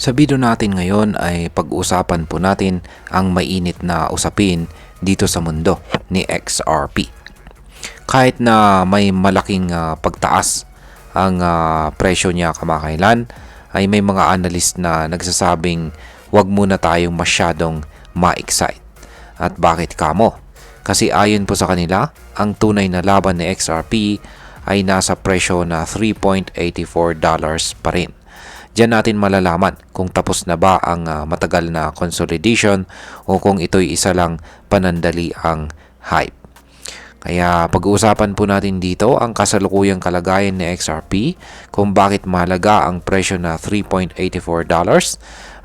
Sa video natin ngayon ay pag-uusapan po natin ang mainit na usapin dito sa mundo ni XRP. Kahit na may malaking pagtaas ang presyo niya kamakailan, ay may mga analyst na nagsasabing wag muna tayong masyadong ma-excite. At bakit kamo? Kasi ayon po sa kanila, ang tunay na laban ni XRP ay nasa presyo na $3.84 pa rin. Diyan natin malalaman kung tapos na ba ang matagal na consolidation o kung ito'y isa lang panandali ang hype. Kaya pag-uusapan po natin dito ang kasalukuyang kalagayan ni XRP, kung bakit mahalaga ang presyo na $3.84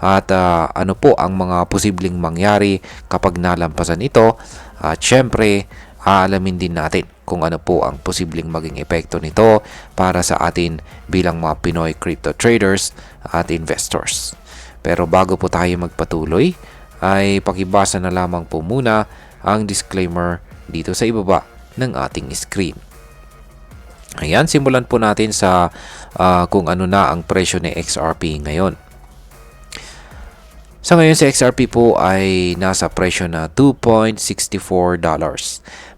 at ano po ang mga posibleng mangyari kapag nalampasan ito. At syempre, aalamin din natin kung ano po ang posibleng maging epekto nito para sa atin bilang mga Pinoy crypto traders at investors. Pero bago po tayo magpatuloy, ay pakibasa na lamang po muna ang disclaimer dito sa ibaba ng ating screen. Ayan, simulan po natin sa kung ano na ang presyo ni XRP ngayon. Sa ngayon, si XRP po ay nasa presyo na $2.64.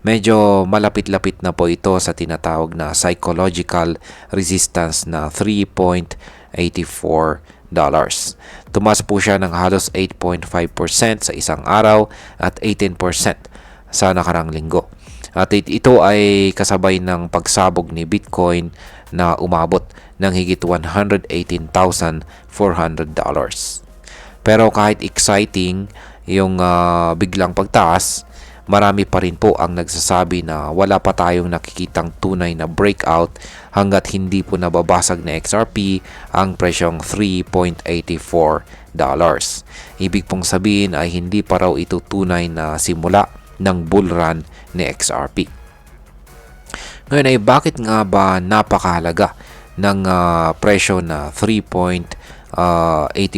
Medyo malapit-lapit na po ito sa tinatawag na psychological resistance na $3.84. Tumaas po siya ng halos 8.5% sa isang araw at 18% sa nakarang linggo. At ito ay kasabay ng pagsabog ni Bitcoin na umabot ng higit $118,400. Pero kahit exciting yung biglang pagtaas, marami pa rin po ang nagsasabi na wala pa tayong nakikitang tunay na breakout hanggat hindi po nababasag na XRP ang presyong $3.84. Ibig pong sabihin ay hindi pa raw ito tunay na simula ng bull run ni XRP. Ngayon ay bakit nga ba napakahalaga ng presyo na $3.84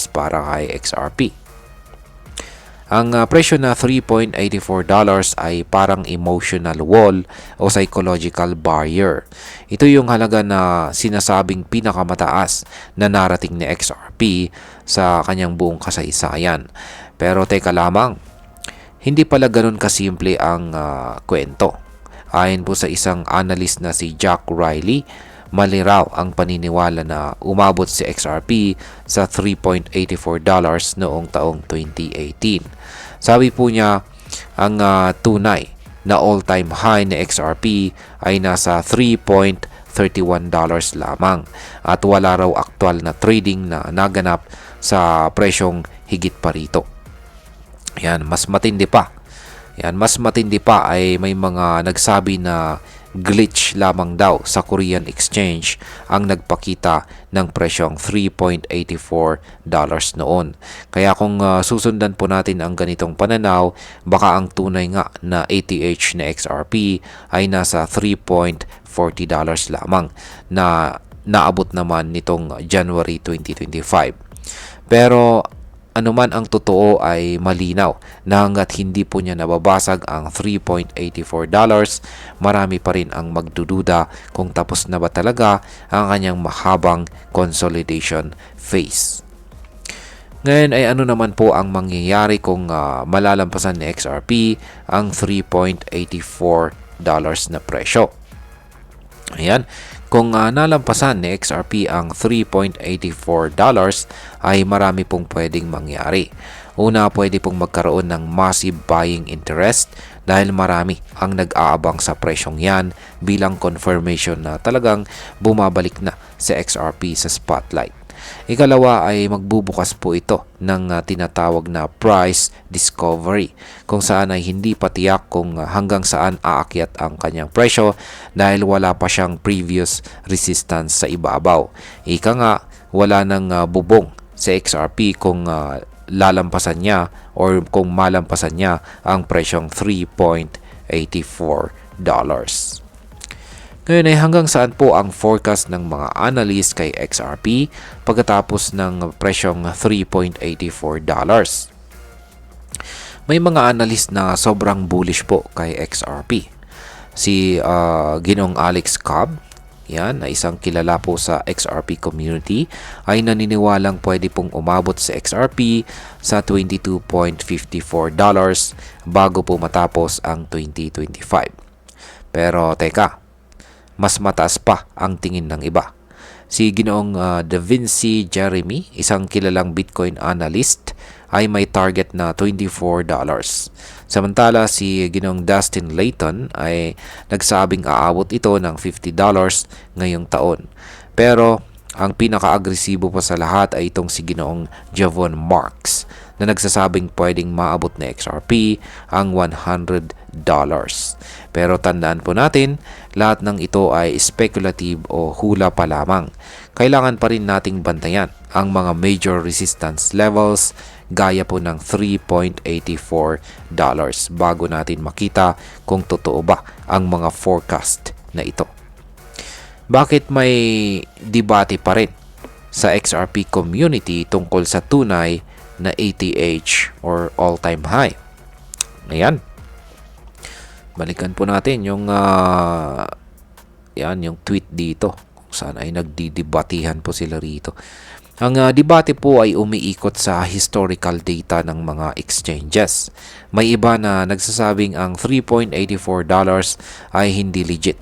para kay XRP? Ang presyo na $3.84 ay parang emotional wall o psychological barrier. Ito yung halaga na sinasabing pinakamataas na narating ni XRP sa kanyang buong kasaysayan. Pero teka lamang, hindi pala ganun kasimple ang kwento. Ayon po sa isang analyst na si Jack Riley, mali raw ang paniniwala na umabot si XRP sa $3.84 noong taong 2018. Sabi po niya, ang tunay na all-time high ni XRP ay nasa $3.31 lamang at wala raw aktual na trading na naganap sa presyong higit pa rito. Yan, mas matindi pa ay may mga nagsabi na glitch lamang daw sa Korean exchange ang nagpakita ng presyong $3.84 noon. Kaya kung susundan po natin ang ganitong pananaw, baka ang tunay nga na ATH na XRP ay nasa $3.40 lamang na naabot naman nitong January 2025. Pero anuman ang totoo ay malinaw na hanggat hindi po niya nababasag ang $3.84, marami pa rin ang magdududa kung tapos na ba talaga ang kanyang mahabang consolidation phase. Ngayon ay ano naman po ang mangyayari kung malalampasan ni XRP ang $3.84 na presyo? Ayan, kung nalampasan ni XRP ang $3.84 ay marami pong pwedeng mangyari. Una, pwede pong magkaroon ng massive buying interest dahil marami ang nag-aabang sa presyong yan bilang confirmation na talagang bumabalik na si XRP sa spotlight. Ikalawa ay magbubukas po ito ng tinatawag na price discovery, kung saan ay hindi pa tiyak kung hanggang saan aakyat ang kanyang presyo dahil wala pa siyang previous resistance sa ibabaw. Ika nga, wala nang bubong sa XRP kung lalampasan niya or kung malampasan niya ang presyong $3.84. Ngayon ay hanggang saan po ang forecast ng mga analyst kay XRP pagkatapos ng presyong $3.84? May mga analyst na sobrang bullish po kay XRP. Si Ginoong Alex Cobb, yan, na isang kilala po sa XRP community, ay naniniwalang pwede pong umabot sa XRP sa $22.54 bago po matapos ang 2025. Pero teka, mas mataas pa ang tingin ng iba. Si Ginoong Da Vinci Jeremy, isang kilalang Bitcoin analyst, ay may target na $24. Samantala si Ginoong Dustin Layton ay nagsabing aabot ito ng $50 ngayong taon. Pero ang pinaka-agresibo pa sa lahat ay itong si Ginoong Javon Marks na nagsasabing pwedeng maabot na XRP ang $100. Pero tandaan po natin, lahat ng ito ay speculative o hula pa lamang. Kailangan pa rin nating bantayan ang mga major resistance levels gaya po ng $3.84 bago natin makita kung totoo ba ang mga forecast na ito. Bakit may debate pa rin sa XRP community tungkol sa tunay na ATH or all-time high? Ayan. Balikan po natin yung yung tweet dito kung saan ay nagdidebatihan po sila rito. Ang debate po ay umiikot sa historical data ng mga exchanges. May iba na nagsasabing ang $3.84 ay hindi legit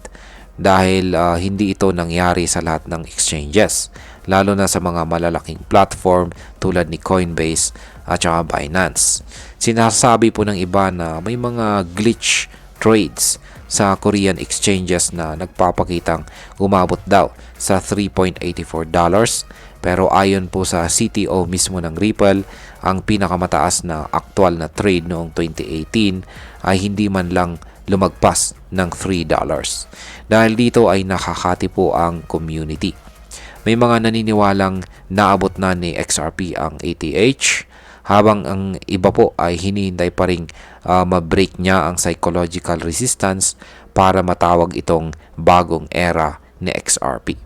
dahil hindi ito nangyari sa lahat ng exchanges, lalo na sa mga malalaking platform tulad ni Coinbase at saka Binance. Sinasabi po ng iba na may mga glitch trades sa Korean exchanges na nagpapakitang umabot daw sa $3.84, pero ayon po sa CTO mismo ng Ripple, ang pinakamataas na aktual na trade noong 2018 ay hindi man lang lumagpas ng $3. Dahil dito ay nakakati po ang community. May mga naniniwalang naabot na ni XRP ang ATH, habang ang iba po ay hinihintay pa rin ma-break niya ang psychological resistance para matawag itong bagong era ni XRP.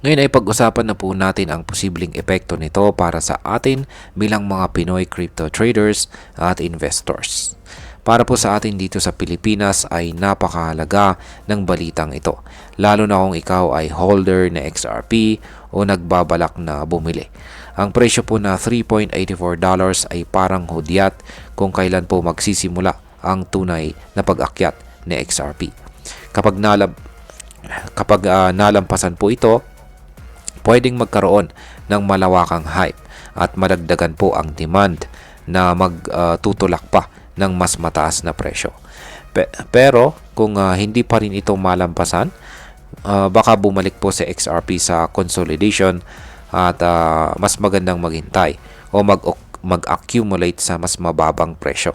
Ngayon ay pag-usapan na po natin ang posibleng epekto nito para sa atin bilang mga Pinoy crypto traders at investors. Para po sa atin dito sa Pilipinas ay napakahalaga ng balitang ito, lalo na kung ikaw ay holder na XRP o nagbabalak na bumili. Ang presyo po na $3.84 ay parang hudyat kung kailan po magsisimula ang tunay na pag-akyat ni XRP. Kapag nalampasan po ito, pwedeng magkaroon ng malawakang hype at madagdagan po ang demand na magtutulak pa ng mas mataas na presyo. Pero kung hindi pa rin ito malampasan, baka bumalik po sa XRP sa consolidation at mas magandang maghintay o mag-accumulate sa mas mababang presyo.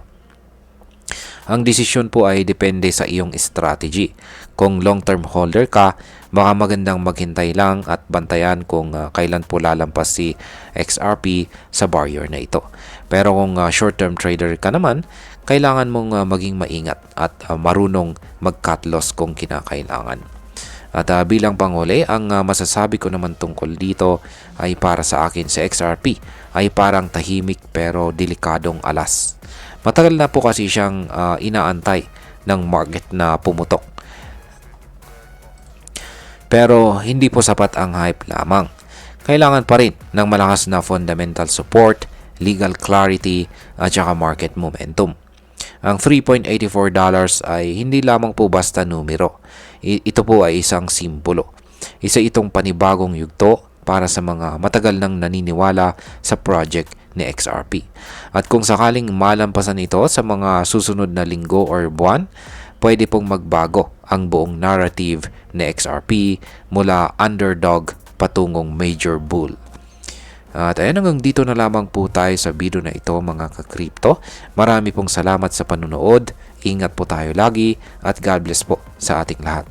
Ang desisyon po ay depende sa iyong strategy. Kung long-term holder ka, baka magandang maghintay lang at bantayan kung kailan po lalampas si XRP sa barrier na ito. Pero kung short-term trader ka naman, kailangan mong maging maingat at marunong mag-cut loss kung kinakailangan. At bilang panghuli, ang masasabi ko naman tungkol dito ay para sa akin sa XRP ay parang tahimik pero delikadong alas. Matagal na po kasi siyang inaantay ng market na pumutok. Pero hindi po sapat ang hype lamang. Kailangan pa rin ng malakas na fundamental support, legal clarity at saka market momentum. Ang $3.84 ay hindi lamang po basta numero. Ito po ay isang simbolo. Isa itong panibagong yugto para sa mga matagal nang naniniwala sa project ni XRP. At kung sakaling malampasan ito sa mga susunod na linggo or buwan, pwede pong magbago ang buong narrative ni XRP mula underdog patungong major bull. At ayan, hanggang dito na lamang po tayo sa video na ito mga ka-crypto. Marami pong salamat sa panunood. Ingat po tayo lagi at God bless po sa ating lahat.